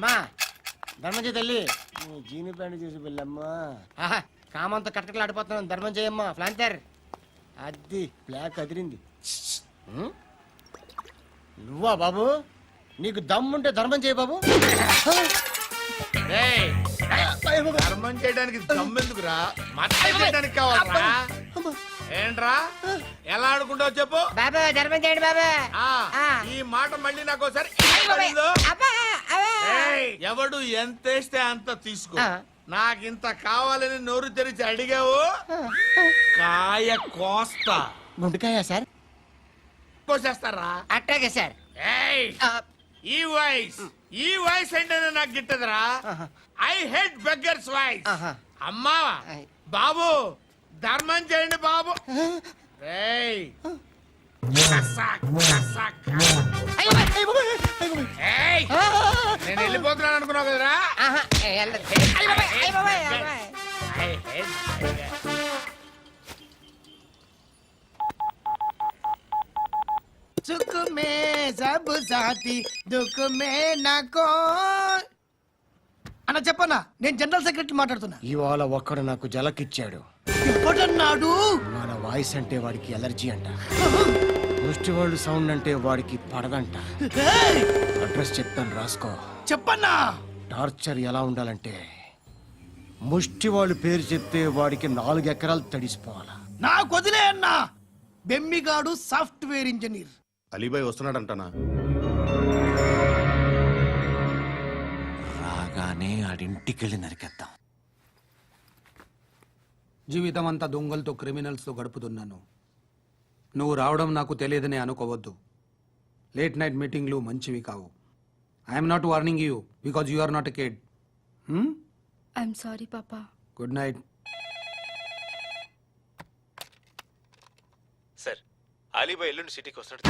మా ధర్మం చేయి తల్లి జీని ప్యాంట్ చూసి వెళ్ళమ్మా. కామంతో కట్టకలాడిపోతున్నాను. ధర్మం చేయమ్మా. ఫ్లాంతర్ అది బ్లాక్ అదిరింది. నువ్వా బాబు? నీకు దమ్ముంటే ధర్మం చేయి బాబు. ధర్మం చేయడానికి దమ్మెందుకురా? మతం చేయడానికి కావాలరా? ఏంట్రా ఎలా ఆడుకుంటావు చెప్పు. బాబా ధర్మం చేయండి బాబా. ఈ మాట మళ్ళీ నాకు ఒకసారి ఎవడు ఎంత వేస్తే అంత తీసుకో. నాకింత కావాలని నోరు తెరిచి అడిగావు కాయ కోస్తా. గుండెకాయ సార్? కోసేస్తారా? అట్టాగే సార్. ఈ వాయిస్ అంటేనే నాకు గిట్టదురా. I hate beggars voice. అమ్మా బాబు ధర్మం చేయండి బాబు. నేను వెళ్ళిపోతున్నాను అనుకున్నావు కదరా. సుఖ మే సబ్ సాథీ దుఃఖ మే నాకో. అన్న చెప్పన్నా, నేను జనరల్ సెక్రటరీ మాట్లాడుతున్నా. ఇవాళ ఒక్కడు నాకు జలకిచ్చాడు. ఎవడన్నాడు? మన వాయిస్ అంటే వాడికి ఎలర్జీ అంట. ముష్టి వాళ్ళు సౌండ్ అంటే వాడికి పడదంట. అడ్రస్ చెప్తాను రాసుకో. చెప్పన్నా. టార్చర్ ఎలా ఉండాలంటే ముష్టి వాళ్ళు పేరు చెప్తే వాడికి 4 ఎకరాలు తడిసిపోవాలా. నాకు వదిలే అన్నా. బెమ్మిగాడు సాఫ్ట్వేర్ ఇంజనీర్. అలీబాయ్ వస్తున్నాడంటనా? రాగానే ఆడింటికెళ్ళి నరికేద్దాం. జీవితం అంతా దొంగలతో క్రిమినల్స్తో గడుపుతున్నాను. నువ్వు రావడం నాకు తెలియదని అనుకోవద్దు. లేట్ నైట్ మీటింగ్లు మంచివి కావు. I'm not warning you because you are not a kid. I'm sorry పాపా. Good night. సార్ అలీబాయ్ ఎల్లుండి సిటీకి వస్తాడు.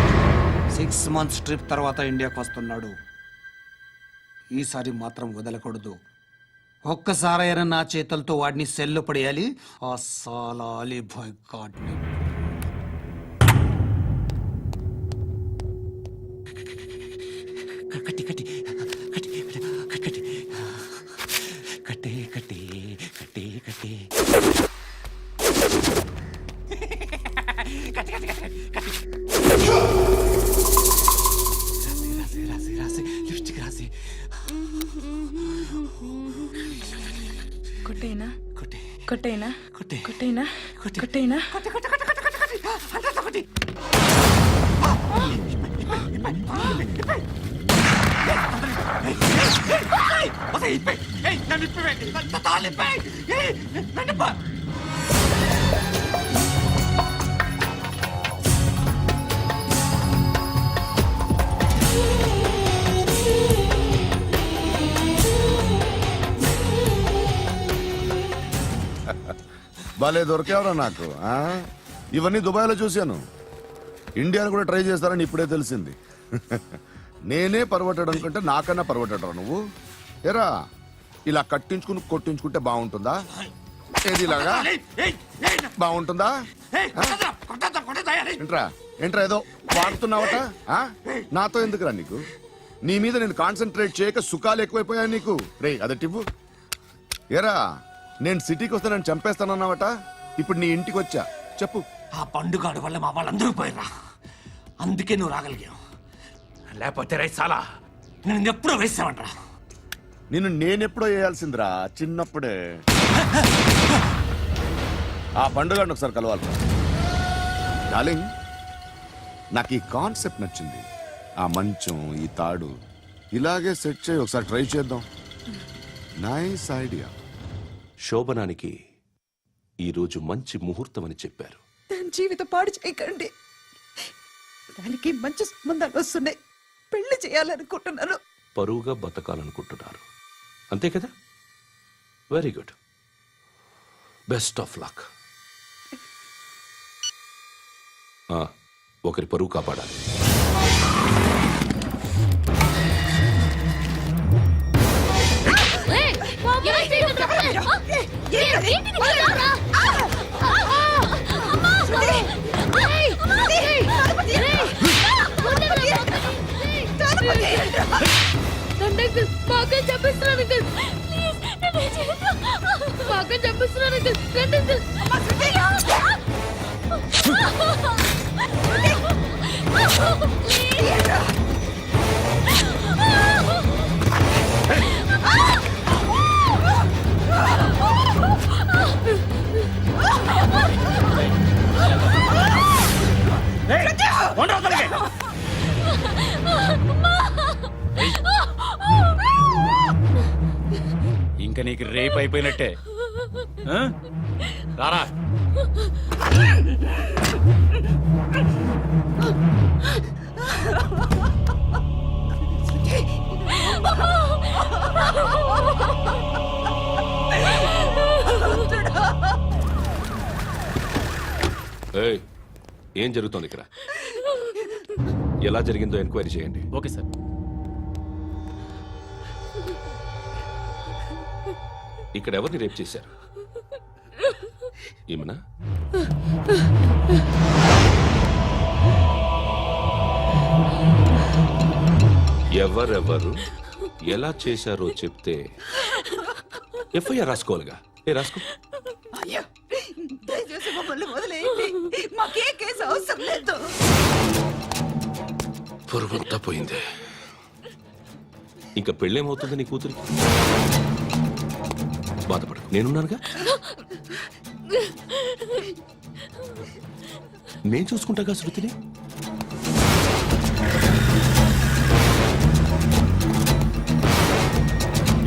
6 months ట్రిప్ తర్వాత ఇండియాకి వస్తున్నాడు. ఈసారి మాత్రం వదలకూడదు. ఒక్కసారైనా నా చేతులతో వాడిని సెల్లు పడేయాలి. ఆ సాలా అలీబాయ్ గాడ్ని. కట్టి కట్టి కట్టి కట్టి కట్టి కట్టి కట్టి కట్టి కొట్టేనా కొట్టేనా కొట్టేనా కొట్టేనా. భలే దొరికేవరా నాకు. ఇవన్నీ దుబాయ్లో చూశాను. ఇండియాలో కూడా ట్రై చేస్తారని ఇప్పుడే తెలిసింది. నేనే పర్వటడం కంటే నాకన్నా పర్వటరా నువ్వు. ఎరా ఇలా కట్టించుకుని కొట్టించుకుంటే బాగుంటుందా? ఏది ఇలాగా బాగుంటుందా? ఏంట్రా ఏంట్రా ఏదో వాడుతున్నావట. నాతో ఎందుకురా నీకు? నీ మీద నేను కాన్సన్ట్రేట్ చేయక సుఖాలు ఎక్కువైపోయా నీకు. రే అదటివ్వు. ఎరా నేను సిటీకి వస్తే నన్ను చంపేస్తానన్నావట. ఇప్పుడు నీ ఇంటికి వచ్చా. చెప్పు. ఆ పండుగాడు వల్ల మా వాళ్ళందరూ పోయిరా. అందుకే నువ్వు రాగలిగావు. లేకపోతే రైసాలా నేను ఎప్పుడో వేసామంటరా. నిన్ను నేనెప్పుడో వేయాల్సిందిరా చిన్నప్పుడే. ఆ పండుగను ఒకసారి కలవాలి. డార్లింగ్ నాకు ఈ కాన్సెప్ట్ నచ్చింది. ఆ మంచం ఈ తాడు ఇలాగే సెట్ చేయి. ఒకసారి ట్రై చేద్దాం. Nice idea. శోభనానికి ఈరోజు మంచి ముహూర్తం అని చెప్పారు. దాని జీవితం పాడు చేయకండి. దానికి మంచి సంబంధాలు వస్తున్నాయి. పెళ్లి చేయాలనుకుంటున్నాను. పరువుగా బతకాలనుకుంటున్నారు అంతే కదా? Very good. Best of luck. ఒకరి పరువు కాపాడాలి. అంకుల్ మాకు చంపిస్తున్నాను అంకుల్ ప్లీజ్ నన్ను చేయొద్దు మాకు చంపిస్తున్నాను అంకుల్ రండి అంకుల్ ఇంకా నీకు రేప్ అయిపోయినట్టే ఆ? రారా ఏయ్, ఏం జరుగుతోంది ఇక్కడ? ఎలా జరిగిందో ఎంక్వైరీ చేయండి. Okay sir. ఇక్కడ ఎవరిని రేప్ చేశారు? ఏమన్నా? ఎవరెవరు ఎలా చేశారో చెప్తే ఎఫ్ఐఆర్ రాసుకోవాలిగా. రాసుకో. అయ్యో దయచేసి మమ్మల్ని వదిలేయండి, మాకే కేసు అవసరం లేదు. పొరుగుంతా పోయింది. ఇంకా పెళ్ళేమవుతుంది నీ కూతురికి? బాధపడకు, నేనున్నానుగా. నేను చూసుకుంటాగా శృతిని.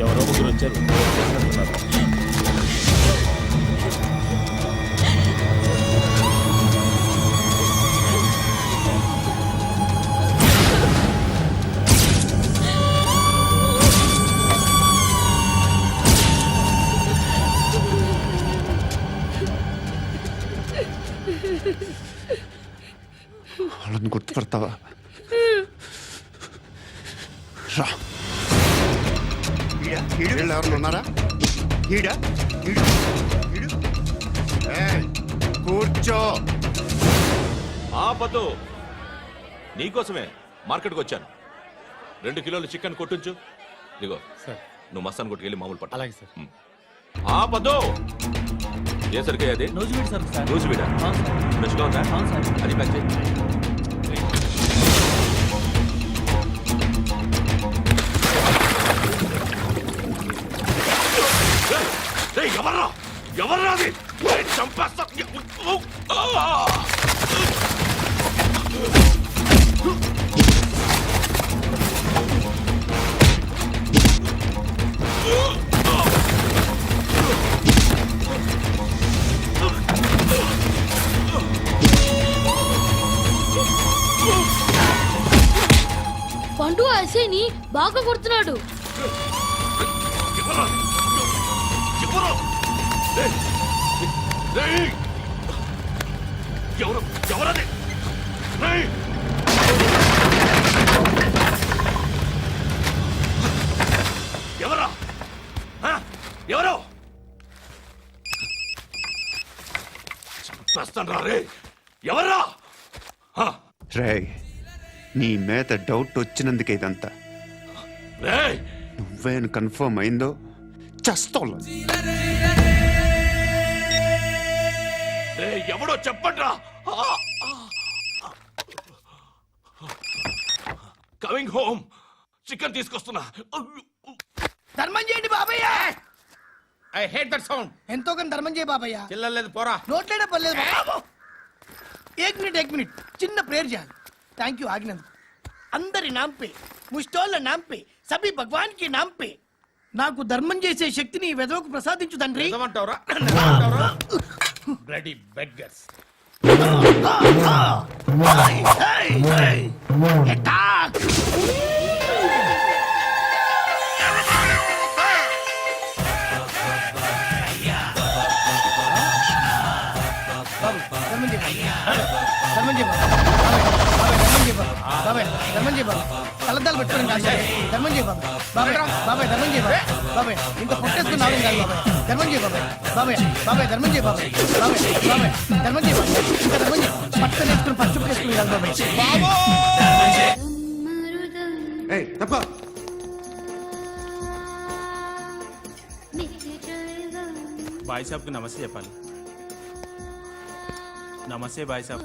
ఎవరో ముగ్గురు వచ్చారు. వాళ్ళని గుర్తుపడతావా? రా. వీళ్ళు ఎవరు ఉన్నారా? కూర్చో. ఆపదు, నీకోసమే మార్కెట్కి వచ్చాను. 2 కిలోలు చికెన్ కొట్టుంచు. ఇదిగో సార్. నువ్వు మస్తాన్ కొట్టుకెళ్ళి మామూలు పట్టు. అలాగే సార్. ఆపదు. ఏ సరికే అది? నూజివీడు సార్. నూజివీడా? ఫ్రెష్గా ఉందా? అది ప్యాక్ చేయి. ఎవర్రా ఎవర్రా అది? చంపేస్తా. పండు ఐసేని బాగా కొడుతున్నాడు. ఎవరది? ఎవరా? ఎవరు? చంపేస్తాను రా రే. ఎవర్రా? రే, నీ మీద డౌట్ వచ్చినందుకే ఇదంతా. రేయ్, నువ్వేను కన్ఫర్మ్ అయిందో చస్తావు. ఎవడో చెప్పండ్రా. Coming home. చికెన్ తీసుకొస్తున్నా. ధర్మం చేయండి బాబయ్య. I hate that sound. ఎంతో కానీ ధర్మం చేయ బాబయ్య. చిల్లలేదు పోరా. నోట్లేనే పర్లేదు బాబు. ఏక్ మినిట్ చిన్న ప్రేయర్ చేయాలి. థ్యాంక్ యూ ఆగినందుకు. అందరి నాంపే, ముష్టోళ్ళ నాంపే, సభీ భగవాన్ కి నాంపే నాకు ధర్మం చేసే శక్తిని ఈ వెదవకు ప్రసాదించు తండ్రి. నిజమంటావురా? Bloody beggars. అటాక్. కలద్దాలు పెట్టుకోండి కాదు ధర్మం చేయ బాబాయ్. బాబాయ్ ధర్మం చేయ బాబాయ్. ఇంత పొట్టేసుకుని రావడం కాదు బాబాయ్. ధర్మం చేయ బాబాయ్. బాబాయ్ ధర్మం చేయ బాబాయ్. ధర్మం చేయ ఇంకా ధర్మం చేయ. పట్టు నేర్చుకుని పచ్చి వేసుకుని కాదు బాబాయ్. బాయ్ సాబ్కి నమస్తే చెప్పాలి. నమస్తే బాయ్ సాబ్.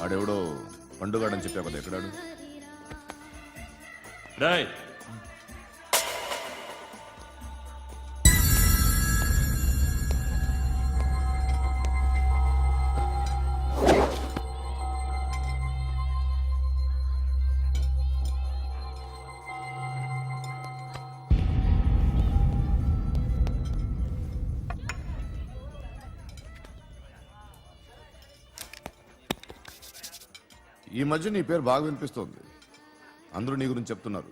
ఆడెవడో పండుగాడని చెప్పావు కదా, ఎక్కడాడు? రాయ్ ఈ మధ్య నీ పేరు బాగా వినిపిస్తోంది. అందరూ నీ గురించి చెప్తున్నారు,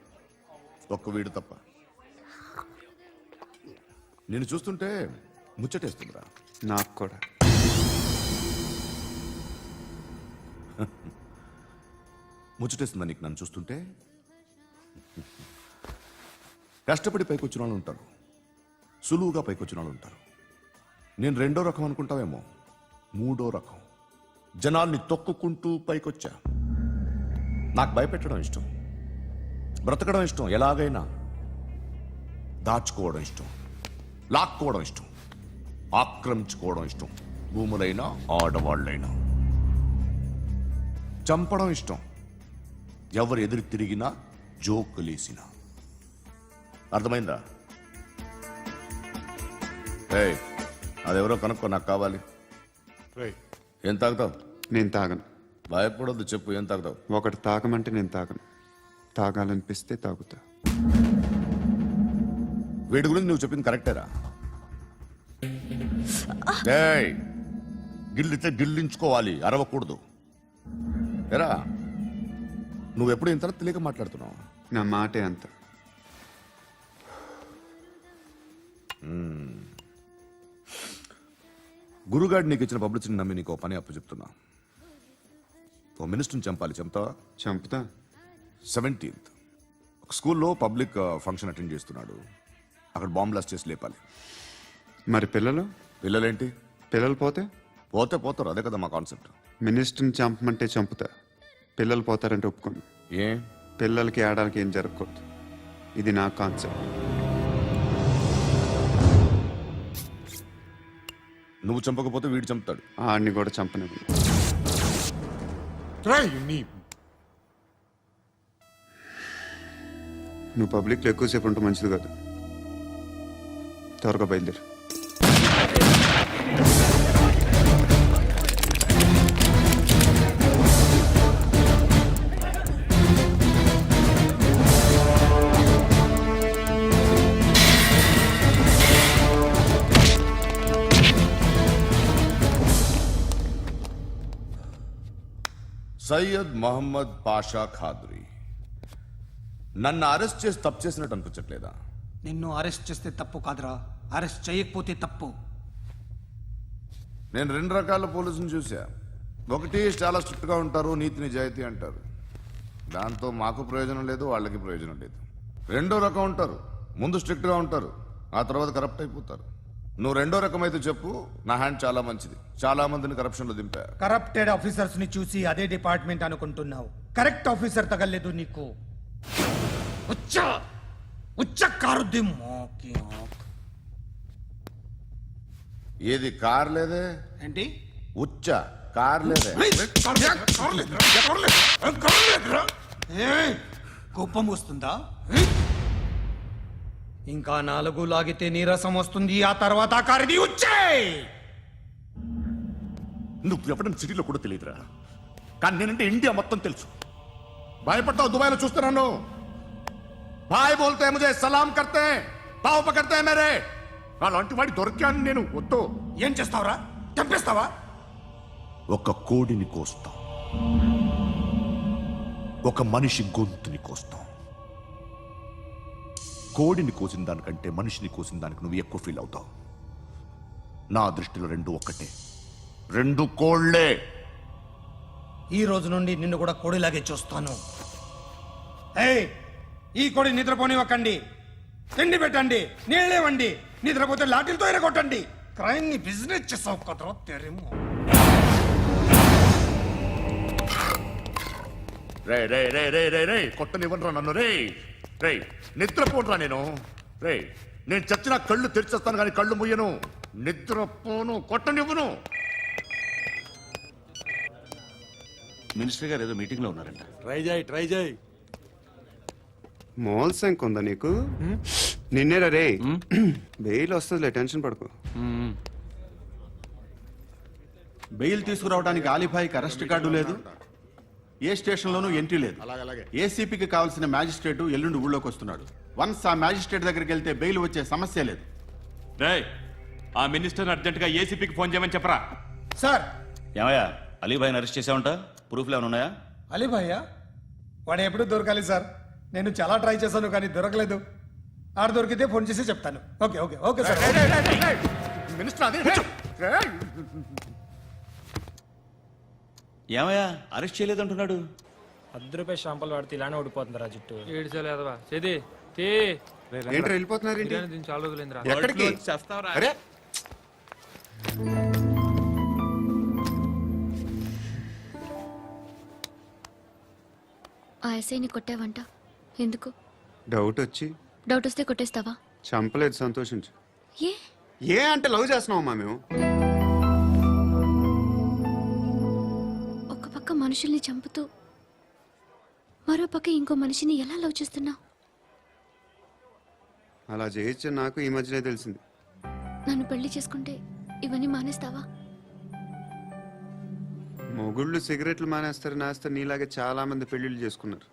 ఒక్క వీడు తప్ప. నేను చూస్తుంటే ముచ్చటేస్తుందిరా. నాకు కూడా. ముచ్చటేస్తుందా నీకు నన్ను చూస్తుంటే? కష్టపడి పైకి వచ్చిన వాళ్ళు ఉంటారు, సులువుగా పైకి వచ్చిన వాళ్ళు ఉంటారు. నేను రెండో రకం అనుకుంటావేమో, మూడో రకం. జనాల్ని తొక్కుకుంటూ పైకొచ్చా. నాకు భయపెట్టడం ఇష్టం, బ్రతకడం ఇష్టం, ఎలాగైనా దాచుకోవడం ఇష్టం, లాక్కోవడం ఇష్టం, ఆక్రమించుకోవడం ఇష్టం. భూములైనా ఆడవాళ్ళైనా చంపడం ఇష్టం, ఎవరు ఎదురు తిరిగినా జోకులేసినా. అర్థమైందా? ఏయ్, అదెవరో కనుక్కో, నాకు కావాలి. ఏం తాగుతావు? నేను తాగను. భయపడొద్దు, చెప్పు ఏం తాగుతావు? ఒకటి తాగమంటే నేను తాగను. తాగాలనిపిస్తే తాగుతా. వీడి గురించి నువ్వు చెప్పింది కరెక్టేరా? ఏయ్, గిల్లితే గిల్లించుకోవాలి, అరవకూడదు. ఎరా, నువ్వెప్పుడు ఇంత తెలియక మాట్లాడుతున్నావు? నా మాటే అంత. గురుగాడు నీకు ఇచ్చిన పబ్లిసిటీని నమ్మి నీకు పని అప్పు చెప్తున్నా. ఓ మినిస్టర్ని చంపాలి, చంపుతావా? చంపుతా. 17th ఒక స్కూల్లో పబ్లిక్ ఫంక్షన్ అటెండ్ చేస్తున్నాడు. అక్కడ బాంబ్ బ్లాస్ట్ చేసి లేపాలి. మరి పిల్లలు? పిల్లలేంటి? పిల్లలు పోతే? పోతే పోతారు, అదే కదా మా కాన్సెప్ట్. మినిస్టర్ని చంపమంటే చంపుతా, పిల్లలు పోతారంటే ఒప్పుకోను. ఏ? పిల్లలకి ఆడాలకి ఏం జరగకూడదు. ఇది నా కాన్సెప్ట్. నువ్వు చంపకపోతే వీడు చంపుతాడు. ఆడిని కూడా చంపనివ్వను. నువ్వు పబ్లిక్లో ఎక్కువసేపు ఉంటే మంచిది కాదు. త్వరగా బయలుదేరు. సయ్యద్ మహమ్మద్ పాషా ఖాద్రీ నన్ను అరెస్ట్ చేసి తప్పు చేసినట్టు అనిపించట్లేదా? నిన్ను అరెస్ట్ చేస్తే తప్పు కాదురా, అరెస్ట్ చేయకపోతే తప్పు. నేను 2 రకాల పోలీసుని చూసా. ఒకటి చాలా స్ట్రిక్ట్ గా ఉంటారు, నీతి నిజాయితీ అంటారు. దాంతో మాకు ప్రయోజనం లేదు, వాళ్ళకి ప్రయోజనం లేదు. రెండో రకం ఉంటారు, ముందు స్ట్రిక్ట్ గా ఉంటారు, ఆ తర్వాత కరప్ట్ అయిపోతారు. నువ్వు రెండో రకం అయితే చెప్పు, నా హ్యాండ్ చాలా మంచిది. చాలా మందిని కరప్షన్ లో దింపా. కరప్టెడ్ ఆఫీసర్స్ ని చూసి అదే డిపార్ట్మెంట్ అనుకుంటున్నావు. కరెక్ట్ ఆఫీసర్ తగలేదు నీకు. ఏది కార్ లేదే? ఏంటి? ఉచ్చ కార్ లేదే? కోపం వస్తుందా? ఇంకా 4 లాగితే నీరసం వస్తుంది, ఆ తర్వాత కారిది ఉచ్చే. నువ్వు ఎప్పుడైనా సిటీలో కూడా తెలియదురా, కానీ నేనంటే ఇండియా మొత్తం తెలుసు. భయపడతావు? దుబాయ్లో చూస్తున్నాను. భాయ్ బోల్తే ముజే సలాం కర్తే పావు పకర్తే మేరే. అలాంటి వాడి దొరికాను నేను. వద్దు. ఏం చేస్తావురా? చంపేస్తావా? ఒక కోడిని కోస్తాం, ఒక మనిషి గొంతుని కోస్తాం. కోడిని కోసిన దానికంటే మనిషిని కోసిన దానికి నువ్వు ఎక్కువ ఫీల్ అవుతావు. నా దృష్టిలో 2 ఒక్కటే, 2 కోళ్లే. ఈ రోజు నుండి నిన్ను కూడా కోడిలాగే చూస్తాను. ఏయ్, ఈ కోడి నిద్రపోనివ్వకండి. తిండి పెట్టండి, నీళ్ళేవండి. నిద్రపోతే లాఠీలతో ఎరగొట్టండి. క్రైమ్ ని బిజినెస్ చేసావు కదరా తెరేమో. రే రే రే రే రే రే కొట్టనివ్వనరా నన్ను. రే రే నిద్రపోనరా నేను. రే నేను చచ్చిన కళ్ళు తెరిచేస్తాను కానీ కళ్ళు ముయ్యను, నిద్రపోను, కొట్టనివ్వను. మినిస్టర్ గారు ఏదో మీటింగ్ లో ఉన్నారంట. ట్రై చేయి. మోల్ సంక్ ఉందా నీకు? నిన్నేరా రే. బెయిల్ వస్తుందిలే, టెన్షన్ పడుకో. బెయిల్ తీసుకురావడానికి ఆలిభాయికి అరెస్ట్ కార్డు లేదు, ఏ స్టేషన్లోనూ ఎంట్రీ లేదు. ఏసీపీకి కావాల్సిన మ్యాజిస్ట్రేటు ఎల్లుండి ఊళ్ళోకి వస్తున్నాడు. వన్స్ ఆ మ్యాజిస్ట్రేట్ దగ్గరికి వెళ్తే బెయిల్ వచ్చే సమస్య లేదు. ఆ మినిస్టర్ అర్జెంట్ గా ఏసీపీకి ఫోన్ చేయమని చెప్పరా. సార్. ఏమయ్యా అలీభాయిని అరెస్ట్ చేసావంట? ప్రూఫ్లు ఏమైనా ఉన్నాయా? అలీ భయ్యా వాడు ఎప్పుడు దొరకాలి సార్? నేను చాలా ట్రై చేశాను కానీ దొరకలేదు. ఆడ దొరికితే ఫోన్ చేసి చెప్తాను. Okay okay okay sir. Minister అదే ఏమయ్యా అరెస్ట్ చేయలేదంటున్నాడు? ₹10 షాంపూలు వాడితే ఇలానే ఓడిపోతుంది రా జుట్టు. ఏంట్రా వెళ్ళిపోతున్నారు ఏంటి? చాలా రోజులైందిరా. ఎక్కడికి? అరే ఆ ఎస్ఐని కొట్టావంట, ఎందుకు? డౌట్ వచ్చి. డౌట్ వస్తే కొట్టేస్తావా? చంపలేదు, సంతోషించు. ఏ ఏ అంటే లవ్ చేస్తున్నావమ్మా మేము? ఒక పక్క మనుషుల్ని చంపుతూ మరో పక్క ఇంకో మనిషిని ఎలా లవ్ చేస్తున్నావు? అలా చేయొచ్చు నాకు ఈ మధ్యనే తెలిసింది. నన్ను పెళ్లి చేసుకుంటే ఇవన్నీ మానేస్తావా? మొగుళ్ళు సిగరెట్లు మానేస్తారు, నేస్తారు. నీలాగే చాలా మంది పెళ్లిళ్ళు చేసుకున్నారు.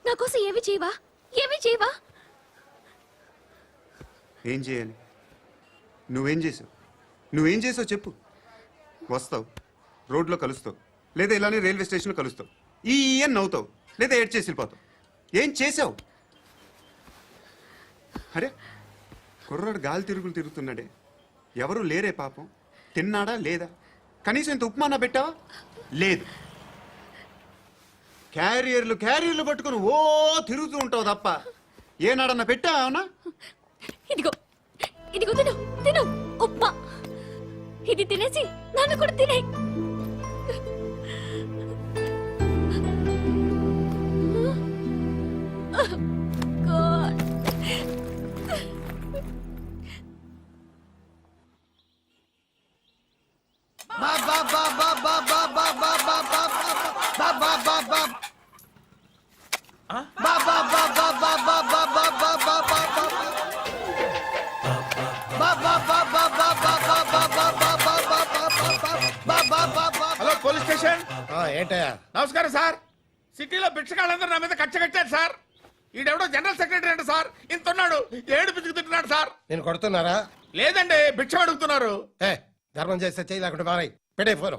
నా కోసం ఏమి చేయవా? ఏమి చేయవా? ఏం చేయాలి? నువ్వేం చేసావు? నువ్వేం చేసావు చెప్పు. వస్తావు, రోడ్లో కలుస్తావు, లేదా ఇలానే రైల్వే స్టేషన్లో కలుస్తావు, ఈ అని నవ్వుతావు, లేదా ఏడ్ చేసి వెళ్ళిపోతావు. ఏం చేసావు? అరే కుర్రాడు గాలి తిరుగులు తిరుగుతున్నాడే, ఎవరు లేరే పాపం. తిన్నాడా లేదా? కనీసం ఇంత ఉప్మానా పెట్టావా? లేదు. క్యారియర్లు పట్టుకుని ఓ తిరుగుతూ ఉంటావు తప్ప ఏనాడన్నా పెట్టావా? ఇదిగో ఇదిగో తిను తిను ఉప్మా. ఇది తినేసి నన్ను కూడా తినే. Hello police station. ఏంటయ్యా? నమస్కారం సార్. సిటీలో భిక్షగాళ్ళందరూ నా మీద కచ్చ కట్టారు సార్. ఈడెవడో జనరల్ సెక్రటరీ అంట సార్. ఇంత ఉన్నాడు, ఏడు పిచ్చుకు తింటున్నాడు సార్. నేను కొడుతున్నారా? లేదండి, భిక్ష అడుగుతున్నారు. ధర్మం చేస్తే చేయి, లేకుంటే మారాయి. పెట్టే ఫోను.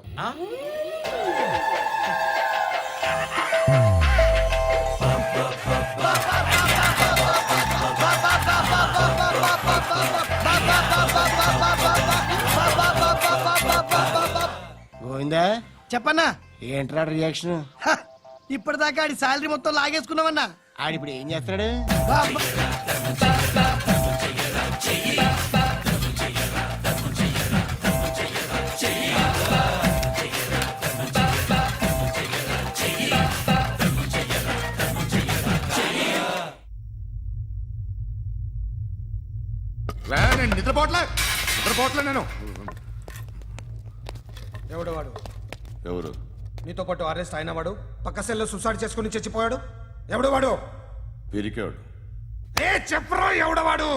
గోవిందా, చెప్పన్నా. ఏంట్రా రియాక్షన్? ఇప్పటిదాకా ఆడి శాలరీ మొత్తం లాగేసుకున్నావన్నా. ఆడిప్పుడు ఏం చేస్తున్నాడు? నేను నిద్రపోవట్లే నేను. ఎవడు వాడు? ఎవరు? నీతో పాటు అరెస్ట్ అయిన వాడు, పక్క సెల్లో సూసైడ్ చేసుకుని చచ్చిపోయాడు. ఎవడు వాడు? పిరికాడు. చెప్పరా ఎవడవాడు?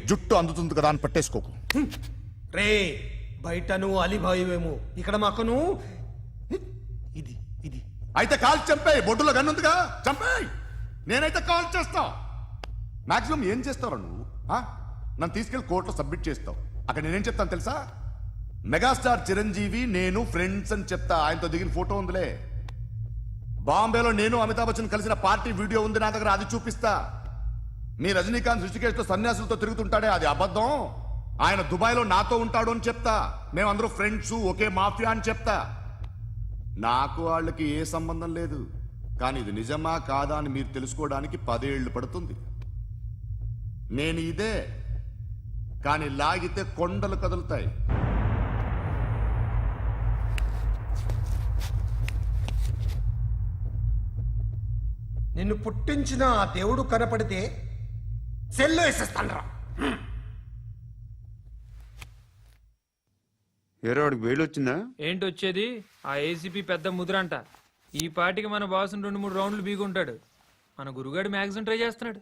జుట్టు అందుతుంది కదా అని పట్టేసుకోకు. రే బయట నువ్వు అలీబాయివేమో, ఇక్కడ మాకు నువ్వు ఇది ఇది. అయితే కాల్ చంపేయి, బొడ్డులో గన్నుందిగా చంపేయి. నేనైతే కాల్ చేస్తా. మాక్సిమం ఏం చేస్తావు నువ్వు? నన్ను తీసుకెళ్లి కోర్టులో సబ్మిట్ చేస్తావు. అక్కడ నేనేం చెప్తాను తెలుసా? మెగాస్టార్ చిరంజీవి నేను ఫ్రెండ్స్ అని చెప్తా. ఆయనతో దిగిన ఫోటో ఉందిలే. బాంబేలో నేను అమితాబ్ బచ్చన్ కలిసిన పార్టీ వీడియో ఉంది నా దగ్గర, అది చూపిస్తా. మీ రజనీకాంత్ ఋషికేష్తో సన్యాసులతో తిరుగుతుంటాడే, అది అబద్ధం. ఆయన దుబాయ్లో నాతో ఉంటాడు అని చెప్తా. మేమందరూ ఫ్రెండ్స్, ఒకే మాఫియా అని చెప్తా. నాకు వాళ్ళకి ఏ సంబంధం లేదు. కానీ ఇది నిజమా కాదా అని మీరు తెలుసుకోవడానికి 10 ఏళ్లు పడుతుంది. నేను ఇదే, కానీ లాగితే కొండలు కదులుతాయి. నిన్ను పుట్టించిన ఆ దేవుడు కనపడితే సెల్లో వేసేస్తాను రా. ఏరో వాడికి బెయిల్ వచ్చిందా? ఏంటి వచ్చేది? ఆ ఏసీపీ పెద్ద ముద్రంట. ఈ పాటికి మన బాసుని 2-3 రౌండ్లు బీగుంటాడు. మన గురుగాడు మ్యాక్సిమం ట్రై చేస్తున్నాడు.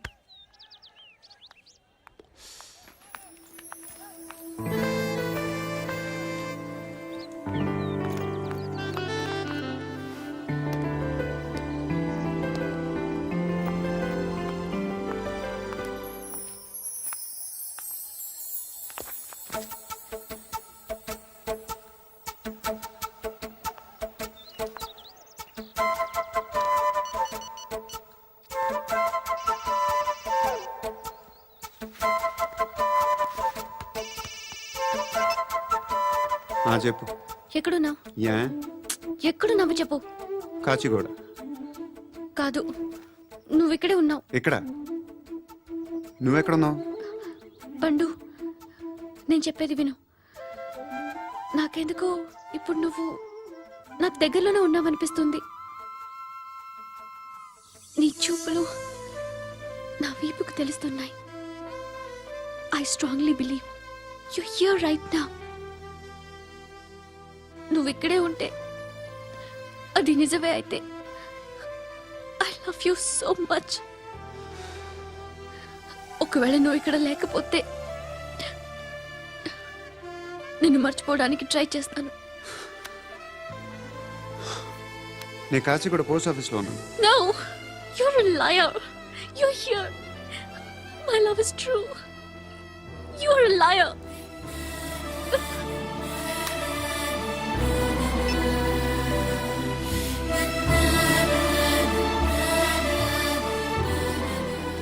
చెప్పు. ఎక్కడున్నావు? యా ఎక్కడున్నావు చెప్పు. కాచిగూడ. కాదు, నువ్వు ఇక్కడే ఉన్నావు. ఇక్కడ నువ్వెక్కడున్నావు? పండు, నేను చెప్పేది విను. నాకెందుకో ఇప్పుడు నువ్వు నాకు దగ్గరలోనే ఉన్నావనిపిస్తుంది. నీ చూపులు నా వీపుకు తెలుస్తున్నాయి. I strongly believe you here right now. నువ్వు ఇక్కడే ఉంటే అది నిజమే అయితే I love you so much. ఒకవేళ నువ్వు ఇక్కడ లేకపోతే నిన్ను మర్చిపోవడానికి ట్రై చేస్తాను. నేను కాచిగూడ పోస్ట్ ఆఫీస్లో ఉన్నాను. No, you're a liar. You're here. My love is true. You're a liar.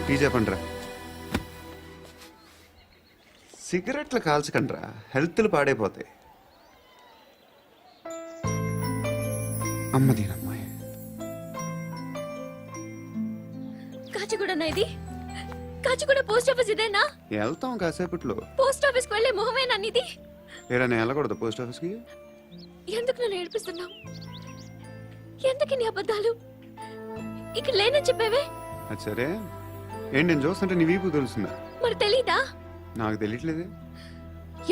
Tea చెప్పండిరా. సిగరెట్లు కాల్చకండ్రా, హెల్త్లు పాడైపోతాయి. అమ్మదీనమ్మాయి. కాచిగూడనా ఇది? కాచిగూడ పోస్ట్ ఆఫీస్ ఇదేనా? వెళ్తాం కాసేపట్లో. పోస్ట్ ఆఫీస్ కు వెళ్ళే మొహమేనా నీది? ఏరా నేను వెళ్ళకూడదు పోస్ట్ ఆఫీస్కి? ఎందుకు నన్ను ఏడిపిస్తున్నావు? ఎందుకు నీ అబద్ధాలు? ఇక్కడ లేనని చెప్పేవే. అది సరే, ఏంటి నేను చూస్తుంటే నీ వీపు తెలుస్తుందా? మరి తెలీదా? నాకు తెలియట్లేదే.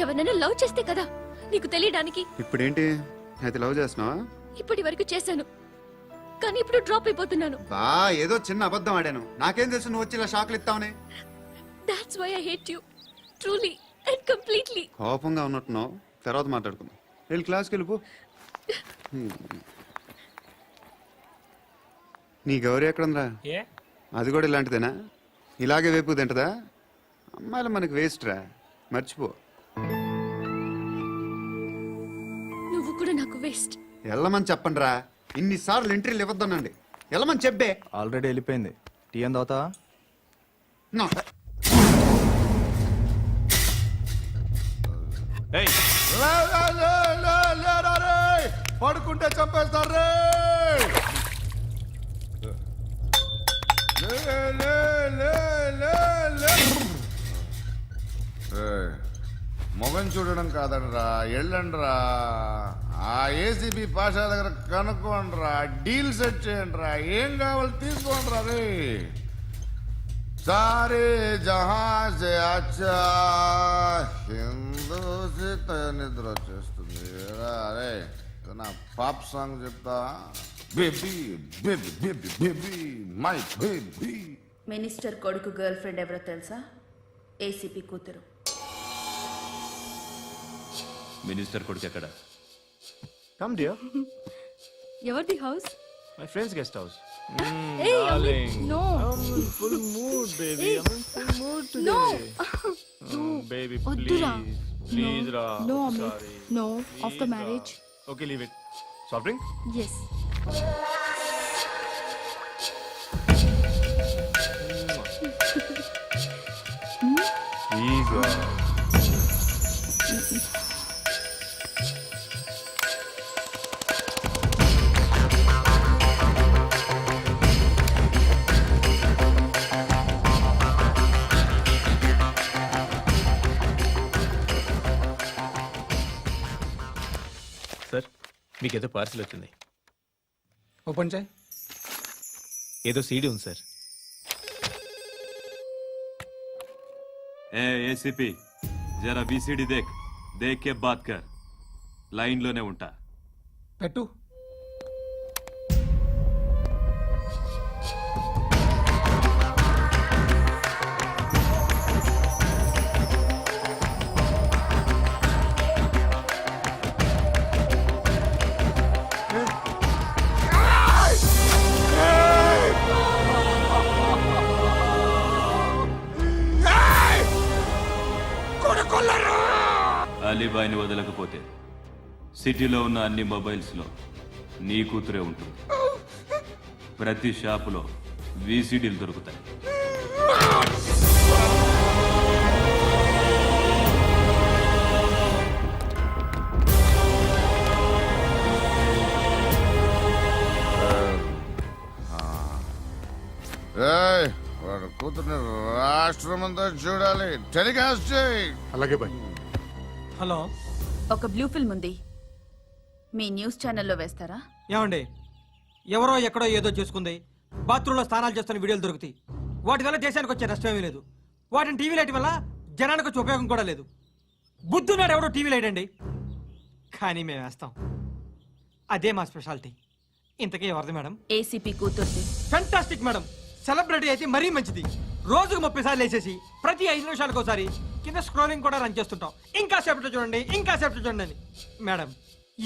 ఎవరైనా లవ్ చేస్తే కదా నీకు తెలియడానికి. ఇప్పుడేంటి అయితే లవ్ చేస్తున్నావా? ఇప్పటి వరకు చేశాను, కానీ ఇప్పుడు డ్రాప్ అయిపోతున్నాను. బా ఏదో చిన్న అబద్ధం ఆడాను. నాకేం తెలుసు నువ్వు వచ్చి ఇలా షాక్లు ఇస్తావని. That's why I hate you. Truly and completely. కోపంగా ఉన్నట్టున్నావు, తర్వాత మాట్లాడుకుందాం. వెళ్ళి క్లాస్కి వెళ్ళిపో. నీ గౌరీ ఎక్కడుందా? ఏ అది కూడా ఇలాంటిదేనా? ఇలాగే వేపు తింటదా? అమ్మాయిలు మనకి వేస్ట్ రా, మర్చిపో. నువ్వు కూడా నాకు వేస్ట్. వెళ్ళమని చెప్పండి రా. ఇన్నిసార్లు ఎంట్రీలు ఇవ్వద్దనండి. వెళ్ళమని చెప్పే. ఆల్రెడీ వెళ్ళిపోయింది. టీ ఏం తాగుతావా? నా. ఏయ్, పడుకుంటే చంపేస్తారు రే. మొగం చూడడం కాదండ్రా, ఎళ్ళండ్రా. ఆ ఏసీబీ పాషా దగ్గర కనుక్కోండ్రా, డీల్ సెట్ చేయండిరా, ఏం కావాలి తీసుకోండిరా రే. సారే జహా సే అచ్చా హిందూ నిద్ర వచ్చేస్తుంది రే. నా పాప్ సాంగ్ చెప్తా. Baby baby baby baby my baby. Minister కొడుకు గర్ల్ ఫ్రెండ్ ఎవరో తెలుసా? ఏసీపీ కూతురు. మినిస్టర్ కొడుకు ఎక్కడ? Come dear. ఎవరిది house? My friends guest house. Hey, no. Full mood, baby. I'm in full mood today. No. Baby, వద్దురా. please. Please, Ra. No, Amit. Sorry. No, Please, after Ra. marriage. Okay, leave it. Soft drink? Yes. Please, Ra. Sir, మీకేదో parcel వచ్చింది. Open చేయి. ఏదో CD ఉంది sir. ఏ ACP జరా BCD దేక్ దేక్ కే బాత్ కర్ లైన్ లోనే ఉంటా. పెట్టు. అలీబాయిని వదలకపోతే సిటీలో ఉన్న అన్ని మొబైల్స్లో నీ కూతురే ఉంటుంది. ప్రతి షాపులో వీసీడీలు దొరుకుతాయి. వాడు కూతుర్ని రాష్ట్రమంతా చూడాలి. టెలికాస్ట్ చేయి. అలాగే బాయ్. హలో, ఒక బ్లూ ఫిల్మ్ ఉంది, మీ న్యూస్ ఛానల్లో వేస్తారా? ఏమండి, ఎవరో ఎక్కడో ఏదో చేసుకుంది, బాత్రూంలో స్నానాలు చేస్తున్న వీడియోలు దొరుకుతాయి. వాటి వల్ల దేశానికి వచ్చే నష్టమేమీ లేదు. వాటిని టీవీ లైట్ వల్ల జనానికి వచ్చే ఉపయోగం కూడా లేదు. బుద్ధున్నాడు ఎవడో టీవీ లైట్ అండి, కానీ మేము వేస్తాం. అదే మా స్పెషాలిటీ. ఇంతకీ ఎవరిది మేడం? ఏసీపీ కూతుర్ది. Fantastic madam. సెలబ్రిటీ అయితే మరీ మంచిది. రోజుకు 30 సార్లు వేసేసి ప్రతి 5 నిమిషాలకు ఒకసారి కింద స్క్రోలింగ్ కూడా రన్ చేస్తుంటాం. ఇంకా సేపట్లో చూడండి, ఇంకా సేపట్లో చూడండి అని. మేడం,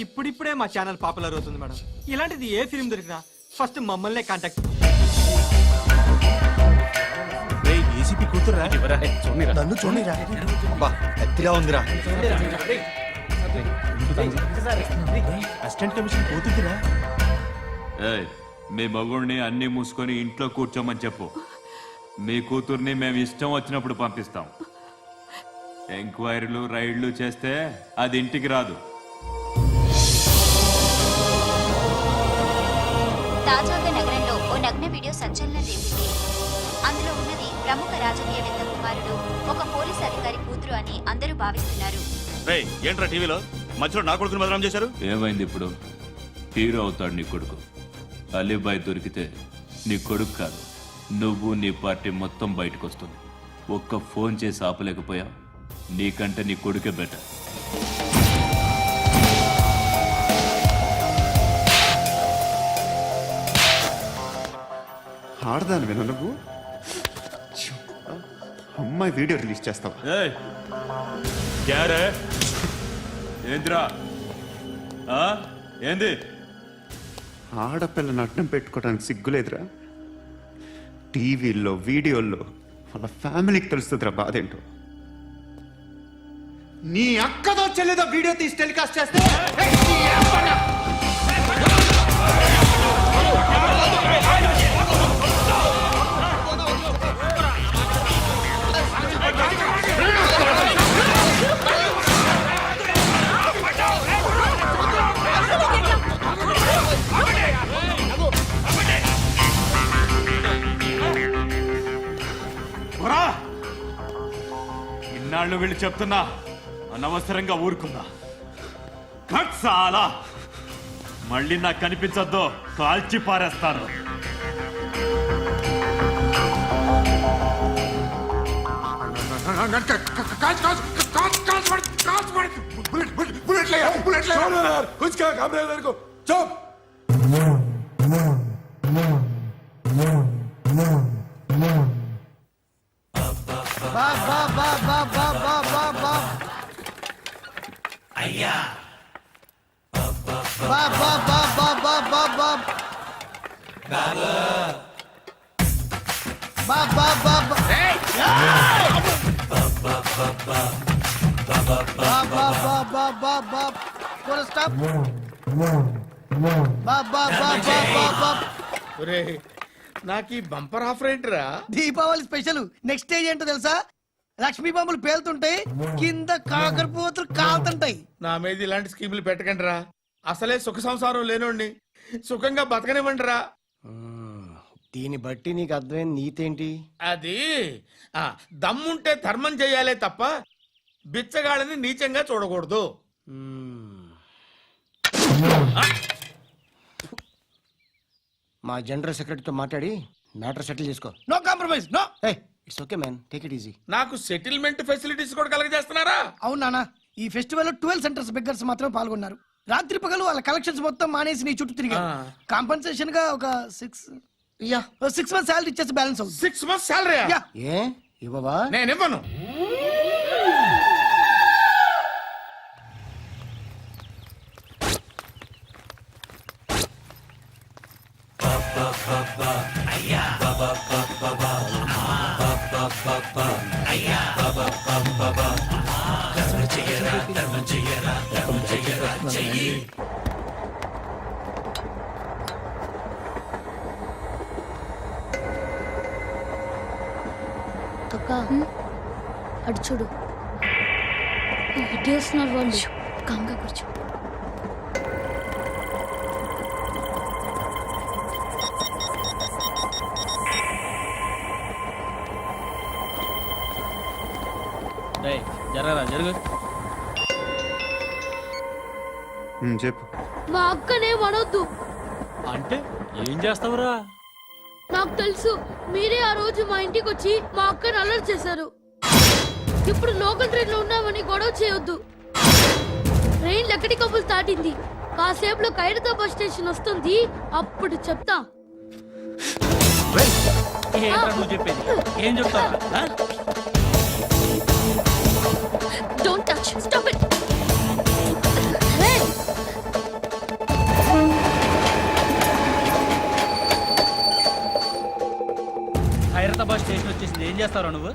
ఇప్పుడిప్పుడే మా ఛానల్ పాపులర్ అవుతుంది మేడం. ఇలాంటిది ఏ ఫిల్మ్ దొరికినా ఫస్ట్ మమ్మల్నే కాంటాక్ట్. ఏసీపీ కూతురా? నన్ను చూడరా, ఎత్తిగా ఉందిరా. అసిస్టెంట్ కమిషన్ కూతురురా? ఏయ్, మీ మగుడిని అన్ని మూసుకొని ఇంట్లో కూర్చోమని చెప్పు. మీ కూతుర్ని మేము ఇష్టం వచ్చినప్పుడు పంపిస్తాం. ఎంక్వైరీలు రైడ్లు చేస్తే అది ఇంటికి రాదు. తాజాగా నగరంలో ఓ నగ్న వీడియో సంచలనం రేపింది. అందులో ఉన్నది ప్రముఖ రాజకీయవేత్త కుమారుడు, ఒక పోలీస్ అధికారి కూతురు అని అందరూ భావిస్తున్నారు. ఏంట్రా టీవీలో మధ్యలో నా కొడుకుని బదనాం చేశారు? ఏమైంది ఇప్పుడు? హీరో అవుతాడు నీ కొడుకు. అలీబాయ్ దొరికితే నీ కొడుకు కాదు, నువ్వు నీ పార్టీ మొత్తం బయటకు వస్తుంది. ఒక్క ఫోన్ చేసి ఆపలేకపోయా, నీకంటే నీ కొడుకే బెటర్. ఆడదాను విన నువ్వు అమ్మాయి వీడియో రిలీజ్ చేస్తావా? ఏంద్రా ఏంది? ఆడపిల్లని అడ్డం పెట్టుకోవడానికి సిగ్గులేదురా? టీవీల్లో వీడియోల్లో వాళ్ళ ఫ్యామిలీకి తెలుస్తుందిరా బాధేంటో. నీ అక్కదో చెల్లిదో వీడియో తీసి టెలికాస్ట్ చేస్తే ఇన్నాళ్ళు వీళ్ళు చెప్తున్నా అనవసరంగా ఊరుకున్నా. చాలా మళ్ళీ నాకు కనిపించద్దు, కాల్చి పారేస్తాను. అయ్యా, నాకు ఈ బంపర్ ఆఫర్ ఏంటిరా? దీపావళి స్పెషల్. నెక్స్ట్ స్టేజ్ ఏంటో తెలుసా? లక్ష్మీ బాంబులు పేలుతుంటాయి, కింద కాకరపోతులు కాలుతుంటాయి. నా మీద ఇలాంటి స్కీములు పెట్టకండి రా. అసలే సుఖ సంసారం లేనోడిని సుఖంగా బతకనివ్వండి రా. దీన్ని బట్టి నీకు అర్థమైన నీతేంటి? అది దమ్ముంటే ధర్మం చేయాలే తప్ప బిచ్చగాళ్ళని నీచంగా చూడకూడదు. మా జనరల్ సెక్రటరీతో మాట్లాడి మ్యాటర్ సెటిల్ చేసుకో. No compromise, no. It's okay man, take it easy. నాకు సెటిల్మెంట్ ఫెసిలిటీస్ కూడా కలగజేస్తున్నారా? అవును నాన్న, ఈ ఫెస్టివల్ 12 సెంటర్స్ బెగ్గర్స్ మాత్రం పాల్గొన్నారు. రాత్రి పగలు వాళ్ళ కలెక్షన్స్ మొత్తం మానేసి నీ చుట్టూ తిరిగారు. కాంపన్సేషన్ గా ఒక 6 months శాలరీ ఇచ్చేసి బ్యాలెన్స్ అవుతుంది. 6 months శాలరీ? ఏ ఇవ్వవా? నేను ఇవ్వను. అక్క అటు చూడు, ఇటు వస్తున్నారు వాళ్ళు. కంగా కూర్చో. జరగరా జరుగు. చెప్పు. మా అక్కనే వడొద్దు. అంటే ఏం చేస్తావురా? నాకు తెలుసు, మీరే ఆ రోజు మా ఇంటికి వచ్చి మా అక్కని అలర్ట్ చేశారు. ఇప్పుడు లోకల్ ట్రైన్ లో ఉన్నామని గొడవ చేయొద్దు. ట్రైన్ లక్కడి కబుల్ దాటింది. కాసేపులో ఖైరతాబాద్ స్టేషన్ వస్తుంది, అప్పుడు చెప్తా. నువ్వు చెప్పేది ఏం చెప్తావా? Don't touch. Stop it. Khairatabad station వచ్చేసింది, ఏం చేస్తారా నువ్వు?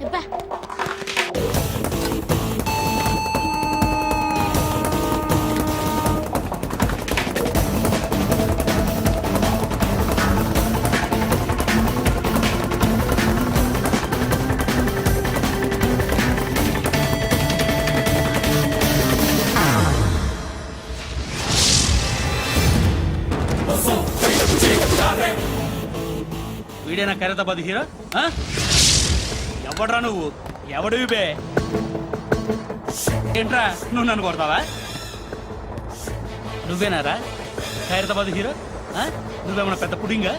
వీడేనా ఖైరతాబాద్ హీరో? ఎవడ్రా నువ్వు? ఎవడివి బే? ఏంట్రా నువ్వు నన్ను కొడతావా? నువ్వేనారా ఖైరతాబాద్ హీరో? నువ్వేమన్నా పెద్ద పుడింగా?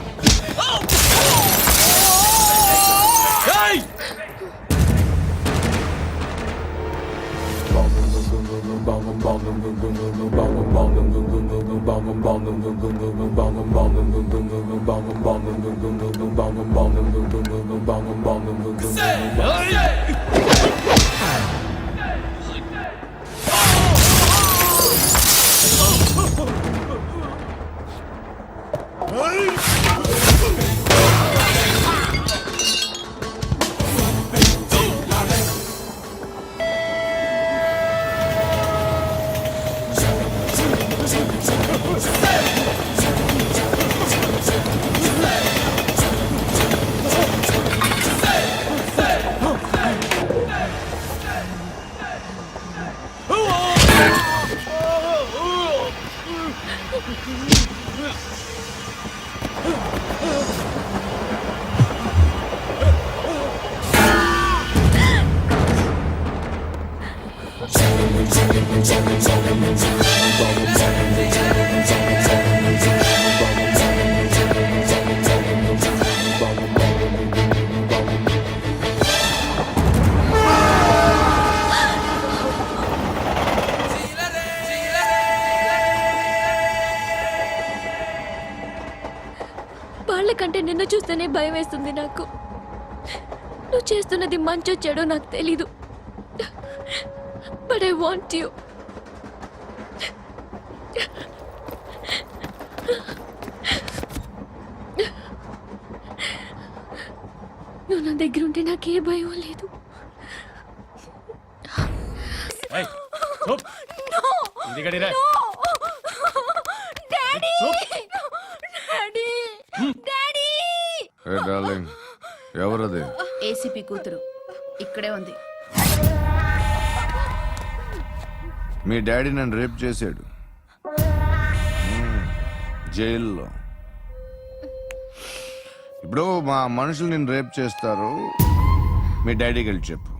వాళ్ళకంటే నిన్ను చూస్తేనే భయం వేస్తుంది నాకు. నువ్వు చేస్తున్నది మంచో చెడో నాకు తెలీదు, బట్ ఐ వాంట్ యు. నువ్వు నా దగ్గర ఉంటే నాకే భయం లేదు. ఎవరది? ఏసీపీ కూతురు ఇక్కడే ఉంది. మీ డాడీ నన్ను రేప్ చేశాడు జైల్లో. ఇప్పుడు మా మనుషులు నిన్ను రేప్ చేస్తారు, మీ డాడీకి వెళ్ళి చెప్పు.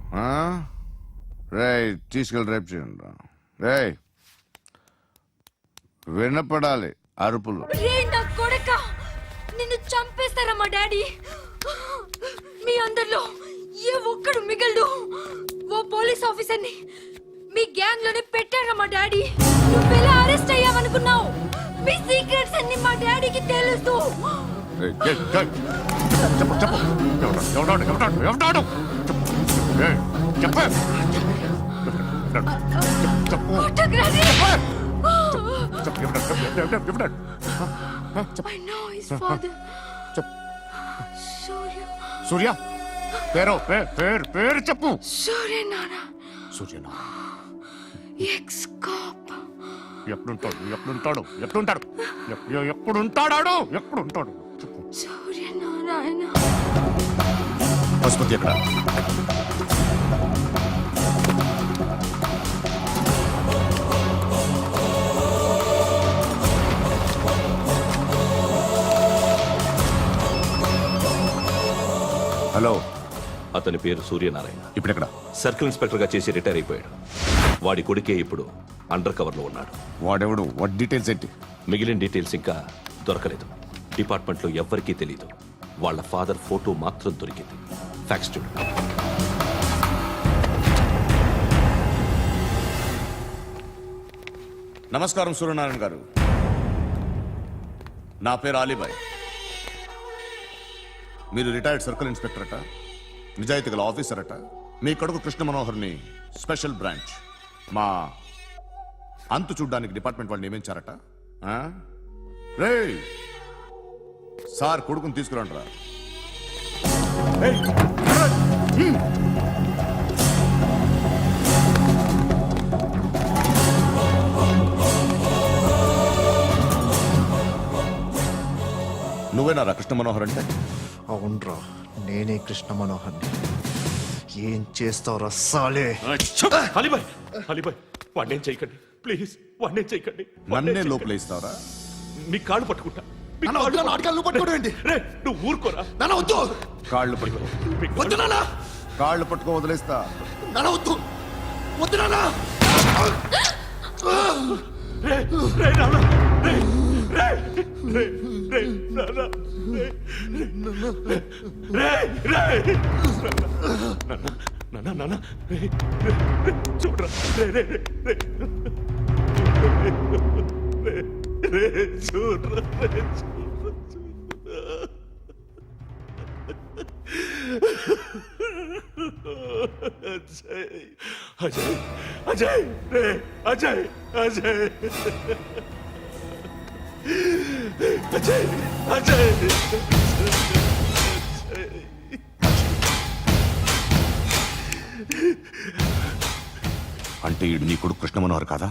రేయ్ తీసుకెళ్ళి రేప్ చేయండి. రేయ్ వినపడాలి అరుపులు. నిన్ను చంపేస్తారా మా డాడీ? మీ అందరిలో ఏ ఒక్కడు మిగలడు. ఓ పోలీస్ ఆఫీసర్ని మీ గ్యాంగ్ లోనే పెట్టారా మా డాడీ. నువ్వెలా అరెస్ట్ అయ్యావనుకున్నావు? మీ సీక్రెట్స్ అన్ని మా డాడీకి తెలుసు. I know his father. Surya. సూర్య పేరు పేరు చెప్పు. సూర్యనారాయణ. సూర్యనారాయణ ఎక్స్-కాప్. ఎప్పుడుంటాడు చెప్పు. సూర్యనారాయణ. ఆసుపత్రి ఎక్కడ? హలో, అతని పేరు సూర్యనారాయణ. ఇప్పుడెక్కడ? సర్కిల్ ఇన్స్పెక్టర్ గా చేసి రిటైర్ అయిపోయాడు. వాడి కొడుకే ఇప్పుడు అండర్ కవర్ లో ఉన్నాడు. వాడెవడు? వాట్ డీటెయిల్స్ ఏంటి? మిగిలిన డీటెయిల్స్ ఇంకా దొరకలేదు. డిపార్ట్మెంట్ లో ఎవ్వరికీ తెలియదు. వాళ్ళ ఫాదర్ ఫోటో మాత్రం దొరికింది. ఫ్యాక్స్ చూడు. నమస్కారం సూర్యనారాయణ గారు. నా పేరు అలీబాయ్. మీరు రిటైర్డ్ సర్కిల్ ఇన్స్పెక్టర్ అట, నిజాయితీ గల ఆఫీసర్ అట. మీ కొడుకు కృష్ణ మనోహర్ని స్పెషల్ బ్రాంచ్ మా అంతు చూడ్డానికి డిపార్ట్మెంట్ వాళ్ళు నియమించారట. రే సార్, కొడుకుని తీసుకురండిరా. నువ్వేనారా కృష్ణ మనోహర్ అంటే? అవునరా, నేనే కృష్ణ మనోహర్ని. ఏం చేస్తావు రస్సాలే? అలీబాయ్, అలీబాయ్, వాడినేం చేయకండి ప్లీజ్, వాడినేం చేయకండి. నన్నే లోపల ఇస్తావరా? మీ కాళ్ళు పట్టుకుంటా. నువ్వు ఊరుకోరా. కాళ్ళు పట్టుకో. కాళ్ళు పట్టుకో వదిలేస్తా. చూడరా, అజయ్, అజయ్, అజయ్, అజయ్, అజయ్, అజయ్. అంటే నీ కొడుకు కృష్ణ మనోహర్ కాదా?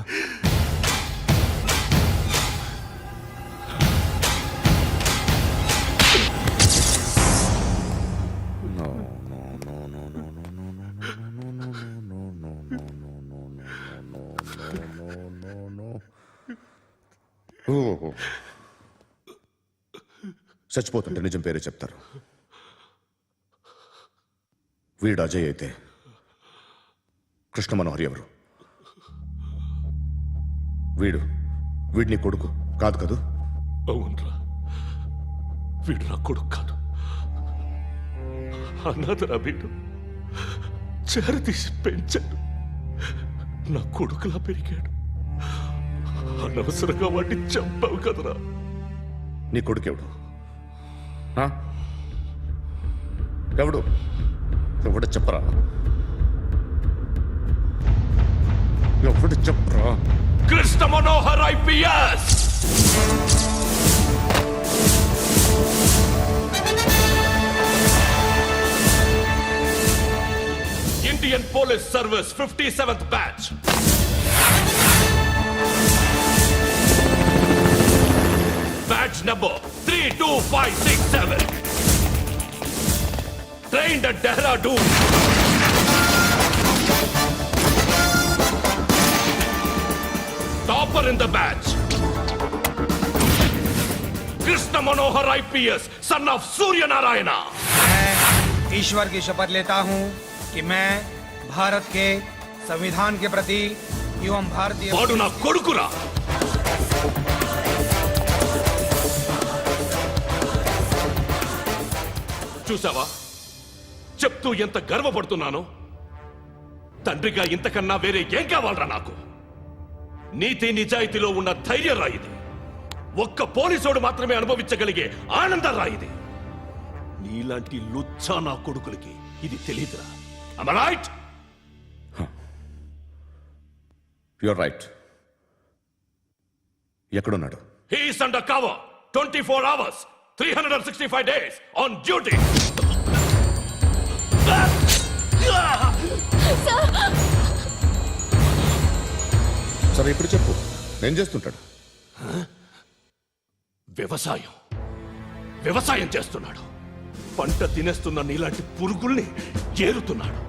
చచ్చిపోతుంటే నిజం పేరే చెప్తారు. వీడు అజయ్ అయితే కృష్ణ మనోహర్ ఎవరు? వీడిని కొడుకు కాదు కదూ? అవునరా, వీడు నా కొడుకు కాదు. అన్నదరా వీడు. చేరతీసి పెంచాడు. నా కొడుకులా పెరిగాడు. అనవసరంగా వాడిని చంపావు కదరా. నీ కొడుకెవడు? ఎవడు? ఎవడు చెప్పరా? ఎవడు చెప్పరా? Krishna Manohar IPS. Indian Police Service 57th batch. Batch number 32567. Trained at Dehradun. Topper in the batch. Krishna Manohar IPS, son of Surya Narayana. मैं ईश्वर की शपथ लेता हूँ कि मैं भारत के संविधान के प्रति एवं भारतीय వాడు నా కొడుకురా. చూసావా, చెప్తూ ఎంత గర్వపడుతున్నానో, తండ్రిగా ఇంతకన్నా వేరే ఏం కావాలరా నాకు? నీతి నిజాయితీలో ఉన్న ధైర్యం రా ఇది. ఒక్క పోలీసోడు మాత్రమే అనుభవించగలిగే ఆనందం రా ఇది. నీలాంటి లుచ్చా నా కొడుకులకి ఇది తెలియదురా. Am I right? You're right. ఎక్కడున్నాడు? He is under cover 24 hours 365 days on duty. సరే ఇప్పుడు చెప్పు, ఏం చేస్తుంటాడు? వ్యవసాయం చేస్తున్నాడు. పంట తినేస్తున్న నీలాంటి పురుగుల్ని ఏరుతున్నాడు.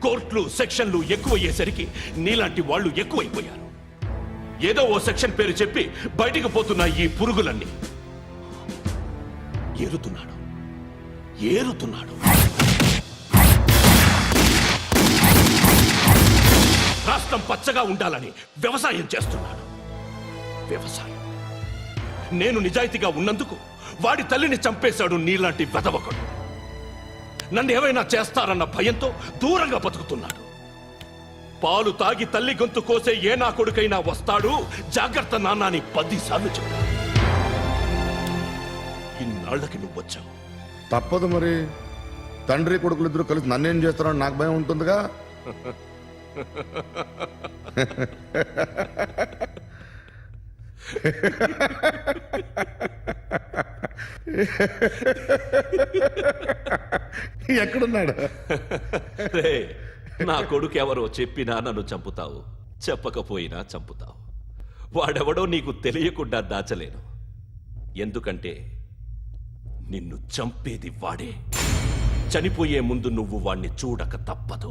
కోర్టులు సెక్షన్లు ఎక్కువయ్యేసరికి నీలాంటి వాళ్ళు ఎక్కువైపోయారు. ఏదో ఓ సెక్షన్ పేరు చెప్పి బయటికి పోతున్న ఈ పురుగులన్నీ ఏరుతున్నాడు. రాష్ట్రం పచ్చగా ఉండాలని వ్యవసాయం చేస్తున్నాడు. నేను నిజాయితీగా ఉన్నందుకు వాడి తల్లిని చంపేశాడు నీలాంటి వెధవకుడు. నన్ను ఏమైనా చేస్తారన్న భయంతో దూరంగా బతుకుతున్నాడు. పాలు తాగి తల్లి గొంతు కోసే ఏ నా కొడుకైనా వస్తాడు, జాగ్రత్త నాన్న అని 10 సార్లు చెప్పాడు. ఇన్నాళ్ళకి నువ్వు వచ్చావు. తప్పదు మరి. తండ్రి కొడుకులు ఇద్దరు కలిసి నన్నేం చేస్తారని నాకు భయం ఉంటుందిగా. ఎక్కడున్నాడు? నా కొడుకు ఎవరో చెప్పినా నన్ను చంపుతావు, చెప్పకపోయినా చంపుతావు. వాడెవడో నీకు తెలియకుండా దాచలేను. ఎందుకంటే నిన్ను చంపేది వాడే. చనిపోయే ముందు నువ్వు వాణ్ణి చూడక తప్పదు.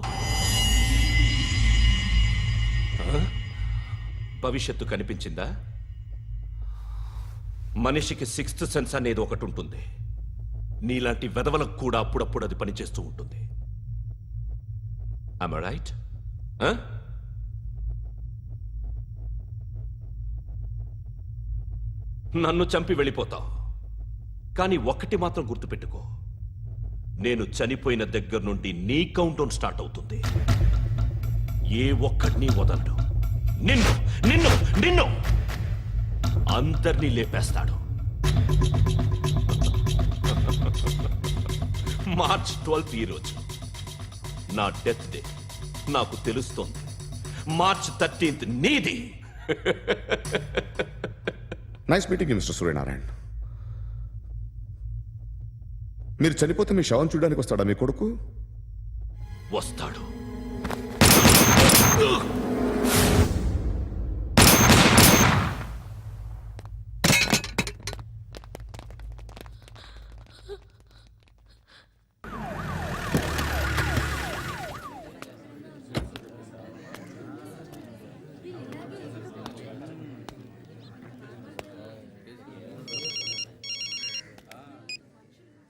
భవిష్యత్తు కనిపించిందా? మనిషికి 6th సెన్స్ అనేది ఒకటి ఉంటుంది. నీలాంటి వెధవలకు కూడా అప్పుడప్పుడు అది పనిచేస్తూ ఉంటుంది. Am I right? నన్ను చంపి వెళ్ళిపోతావు. కానీ ఒక్కటి మాత్రం గుర్తుపెట్టుకో, నేను చనిపోయిన దగ్గర నుండి నీ కౌంటౌన్ స్టార్ట్ అవుతుంది. ఏ ఒక్కడిని వదలడు. నిన్ను అందరినీ లేపేస్తాడు. మార్చ్ 12 ఈ రోజు నా డెత్ డే. నాకు తెలుస్తోంది. మార్చ్ 13 నీది. Nice meeting mister Suryanarayana. మీరు చనిపోతే మీ శవం చూడడానికి వస్తాడా మీ కొడుకు? వస్తాడు.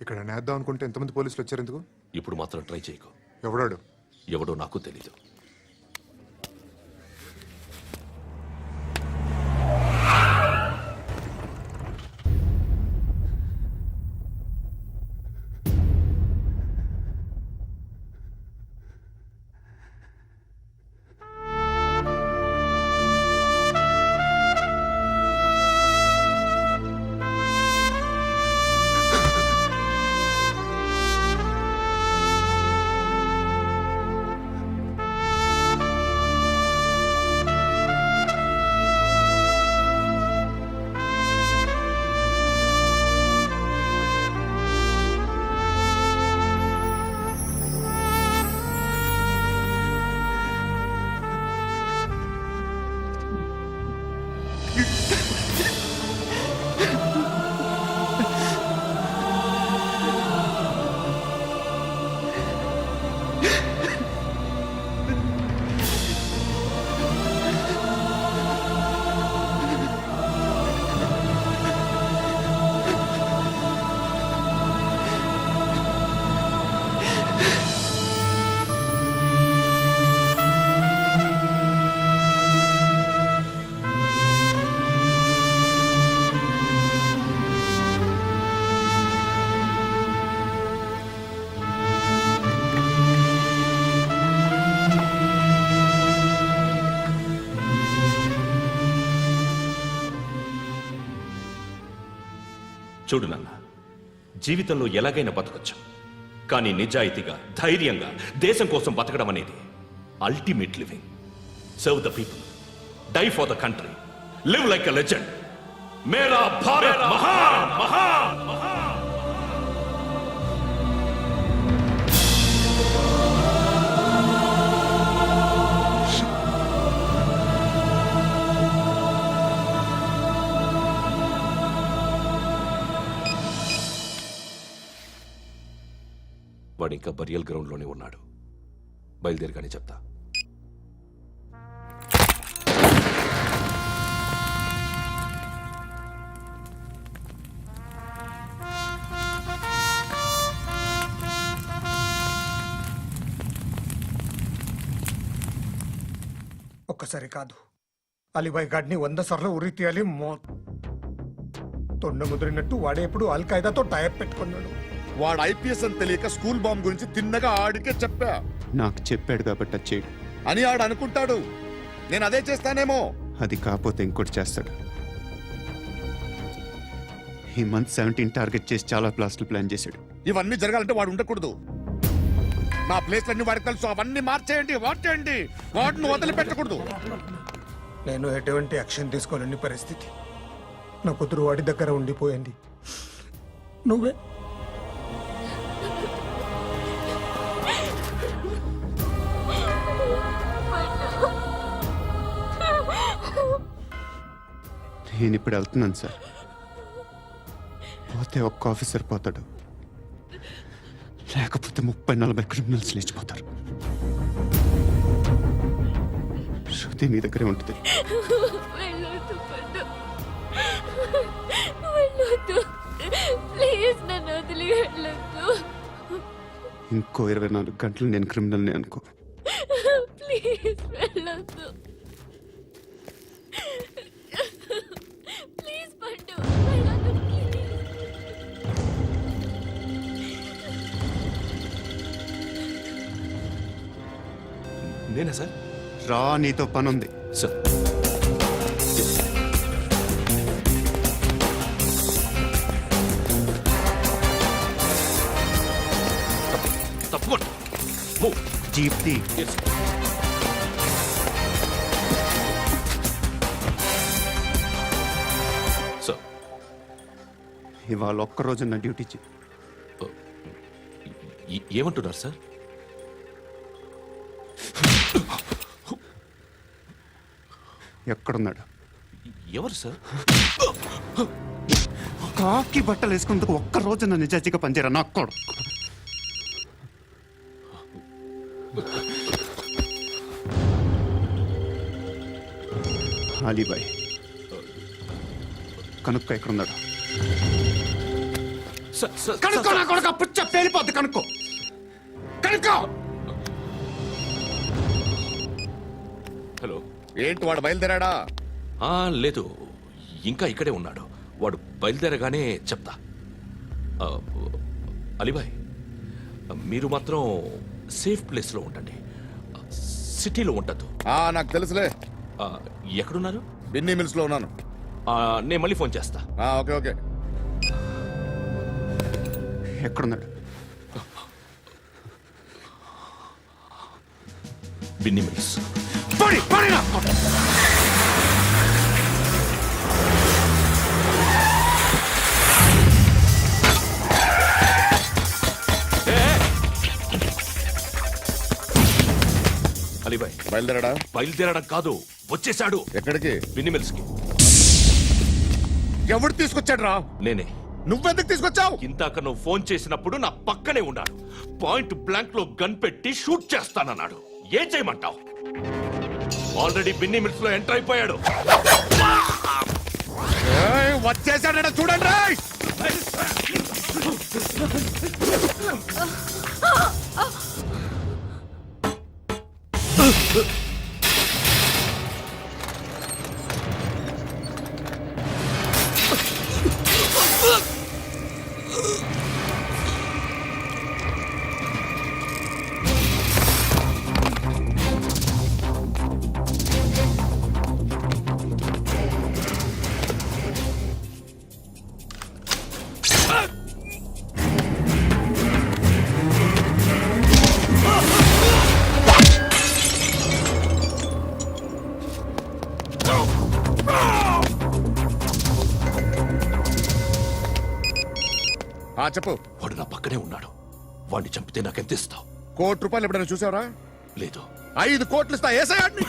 ఇక్కడ నేద్దాం అనుకుంటే ఎంతమంది పోలీసులు వచ్చారు ఎందుకు? ఇప్పుడు మాత్రం ట్రై చేయకు. ఎవడో నాకు తెలీదు. చూడు నాన్న, జీవితంలో ఎలాగైనా బతకొచ్చు, కానీ నిజాయితీగా ధైర్యంగా దేశం కోసం బతకడం అనేది ultimate living. Serve the people, die for the country, live like a legend. మేరా భారత్ మహాన్ మహాన్ మహాన్. వాడు ఇంకా బరియల్ గ్రౌండ్లోనే ఉన్నాడు. బయలుదేరగానే చెప్తా. ఒక్కసారి కాదు, అలీబాయ్ గాడిని 100 సార్లు ఉరి తీయాలి. తొండ ముదిరినట్టు వాడే ఎప్పుడు అల్ ఖైదాతో టైప్ పెట్టుకున్నాడు. వాడు ఐపీఎస్ అని తెలియక స్కూల్ బాంబ్ గురించి తిన్నగా ఆడికే చెప్పా. నాకు చెప్పాడు కాబట్టి అది చేయడు అని ఆడు అనుకుంటాడు. నేను అదే చేస్తానేమో. అది కాకపోతే ఇంకోటి చేస్తాడు. ఈ మంత్ 17 టార్గెట్ చేసి చాలా బ్లాస్టులు ప్లాన్ చేశాడు. ఇవన్నీ జరగాలంటే వాడు ఉండకూడదు. నా ప్లేస్లన్నీ వాడికి తెలుసు. అవన్నీ మార్చేయండి, వాటేయండి. వాటిని వదిలిపెట్టకూడదు. నేను ఎటువంటి యాక్షన్ తీసుకోలేని పరిస్థితి. నా కూతురు వాడి దగ్గర ఉండిపోయింది. నువ్వే నేను ఇప్పుడు వెళ్తున్నాను సార్. పోతే ఒక్క ఆఫీసర్ పోతాడు, లేకపోతే 30-40 క్రిమినల్స్ లేచిపోతారు. శృతి నీ దగ్గరే ఉంటుంది. వెళ్ళొద్దు పండు, వెళ్ళొద్దు ప్లీజ్, నన్ను వదిలి వెళ్ళొద్దు. ఇంకో 24 గంటలు నేను క్రిమినల్ని అనుకో. ప్లీజ్ వెళ్ళొద్దు, ప్లీజ్ పండు వెళ్ళొద్దు. నేనా సార్? రా, నీతో పని ఉంది సార్. తప్పకుండా జీప్ ది. సార్, ఇవాళ ఒక్కరోజు నా డ్యూటీ చేయి. ఏమంటున్నారు సార్? ఎక్కడున్నాడు? ఎవరు సార్? కాకి బట్టలు వేసుకున్నందుకు ఒక్కరోజు నా నిజాయితీగా పనిచేయరా నా కొడుకు. అలీబాయ్ కనుక్కో, ఎక్కడున్నాడు? కనుక్కో నా కొడుకు. పుచ్చ పేలిపోద్ది. కనుక్కో, కనుక్కో. హలో, ఏంటి వాడు బయలుదేరాడా? లేదు, ఇంకా ఇక్కడే ఉన్నాడు. వాడు బయలుదేరగానే చెప్తా. అలీబాయ్, మీరు మాత్రం సేఫ్ ప్లేస్లో ఉండండి, సిటీలో ఉండద్దు. నాకు తెలుసులే. ఎక్కడున్నారు? బిన్నీ మిల్స్ లో ఉన్నాను. నేను మళ్ళీ ఫోన్ చేస్తా. Okay okay. ఎక్కడున్నాడు? బిన్నీ మిల్స్. అలీబాయ్ బయలుదేరాడా? బయలుదేరడం కాదు, వచ్చేశాడు. ఎక్కడికి? బిన్నీ మిల్స్ కి. ఎవడు తీసుకొచ్చాడు రా? నేనే. నువ్వెందుకు తీసుకొచ్చావు? ఇందాక నువ్వు ఫోన్ చేసినప్పుడు నా పక్కనే ఉన్నాడు. పాయింట్ బ్లాంక్ లో గన్ పెట్టి షూట్ చేస్తానన్నాడు. ఏం చేయమంటావు? ఆల్రెడీ బిన్నీ మిల్స్ లో ఎంటర్ అయిపోయాడు. వచ్చేసాడ చూడండి రా. చెప్పు. వాడు నా పక్కనే ఉన్నాడు. వాడిని చంపితే నాకెంత ఇస్తావు? ₹1 ఎప్పుడైనా చూసావరా? లేదు. 5 కోట్లు ఇస్తా. ఏసయాడిని.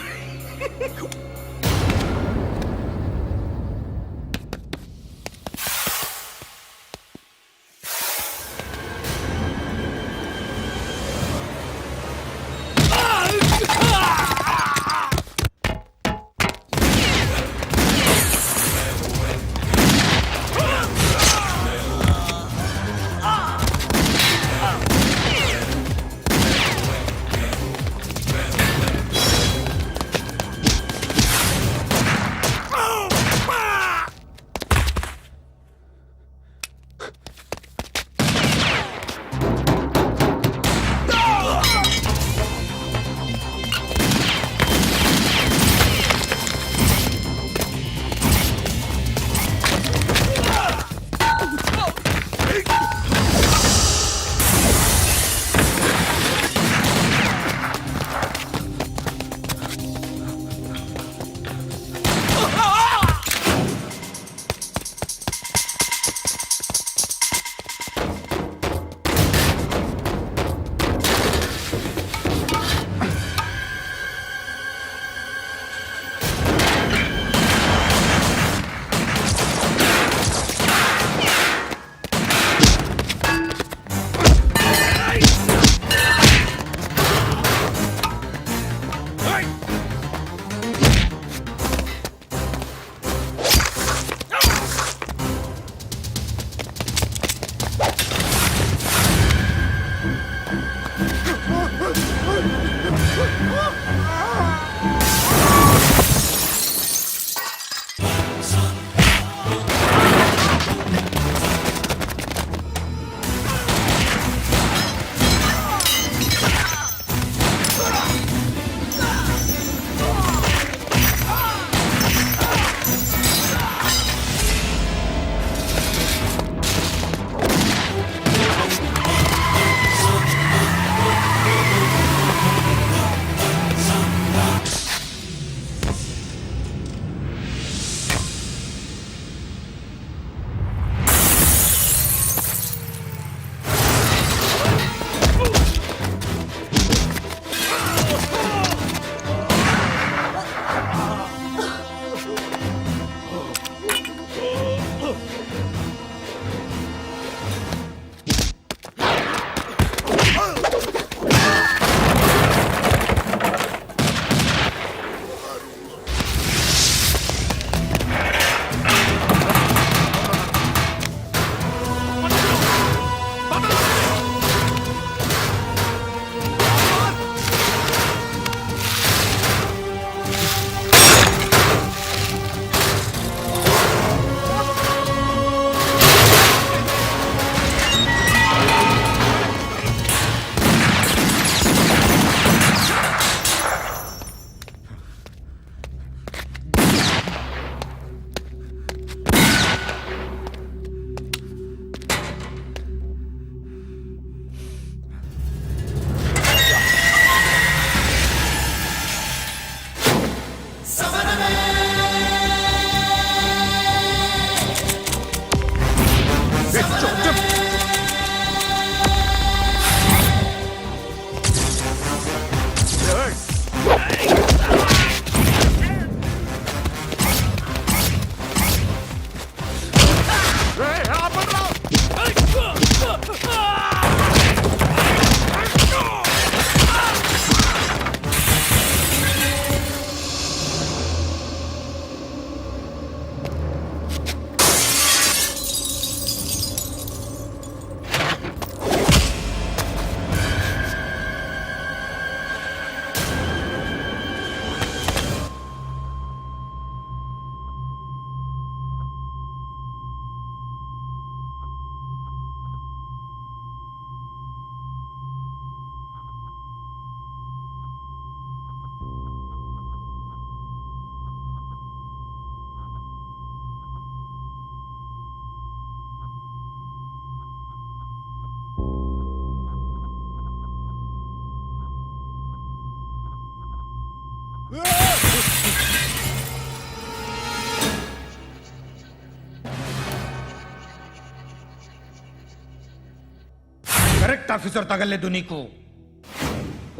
కరెక్ట్ ఆఫీసర్ తగలేదు నీకు.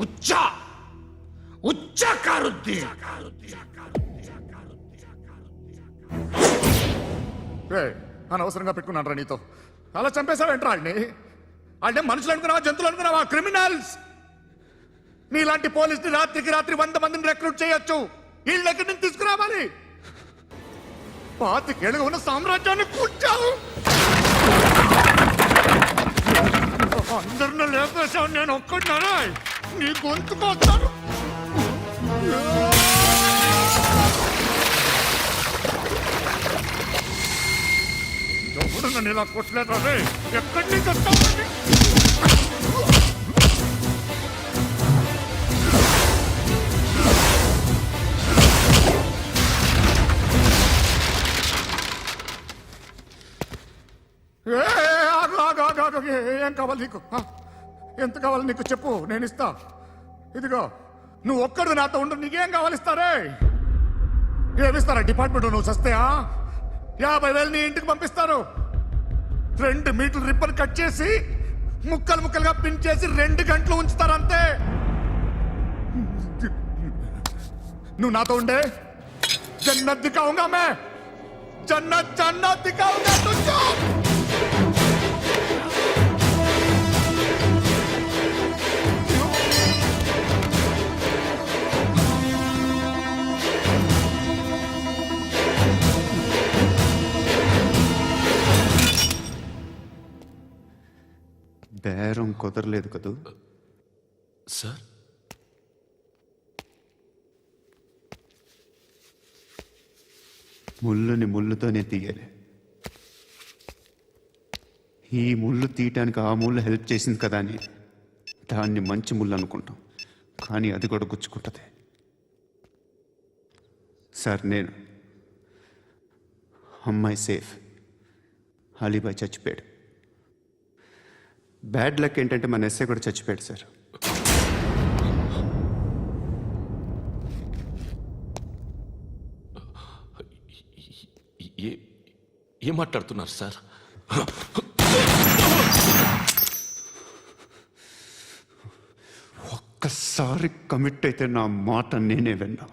ఉచ్చ కారుద్ది. అనవసరంగా పెట్టుకున్నాను రా నీతో. అలా చంపేశావేంట్రా వాడిని? అంటే మనుషులు అనుకున్నావా, జంతువులు అనుకున్నావా? క్రిమినల్స్. నీలాంటి పోలీసుని రాత్రికి రాత్రి 100 మందిని రిక్రూట్ చేయొచ్చు. వీళ్ళు ఎక్కడి నుంచి తీసుకురావాలి? 25 ఏళ్ళుగా ఉన్న సామ్రాజ్యాన్ని కూర్చావు. అందరిని లేపేశావు, నేను ఒక్కడినారా? నీ గొంతుకొస్తాను. ఎవడు నన్ను ఇలా కొట్టలేదా? ఎక్కడి నుంచి వస్తావు? ఏం కావాలి నీకు? ఎంత కావాలి నీకు చెప్పు, నేను ఇస్తా. ఇదిగో నువ్వు ఒక్కడు నాతో ఉండు, నీకేం కావాలి ఇస్తారే? ఏమిస్తారా డిపార్ట్మెంట్? నువ్వు చస్తేయా 50,000 నీ ఇంటికి పంపిస్తారు. 2 మీటర్లు రిబ్బన్ కట్ చేసి ముక్కలు ముక్కలుగా పిన్ చేసి 2 గంటలు ఉంచుతారు అంతే. నువ్వు నాతో ఉండే జన్నత్ దిఖాऊंगा मैं, జన్నత్ జన్నత్ దిఖాऊंगा तुझको. బేరం కుదరలేదు కదూ సార్? ముళ్ళుని ముళ్ళుతోనే తీయాలి. ఈ ముళ్ళు తీయటానికి ఆ ముళ్ళు హెల్ప్ చేసింది కదా అని దాన్ని మంచి ముళ్ళు అనుకుంటాం, కానీ అది కూడా గుచ్చుకుంటుంది. సార్, నేను అమ్మాయి సేఫ్, అలీబాయ్ చచ్చిపోయాడు. బ్యాడ్ లక్ ఏంటంటే మన ఎస్ఐ కూడా చచ్చిపోయాడు సార్. ఏం మాట్లాడుతున్నారు సార్? ఒక్కసారి కమిట్ అయితే నా మాట నేనే విన్నా.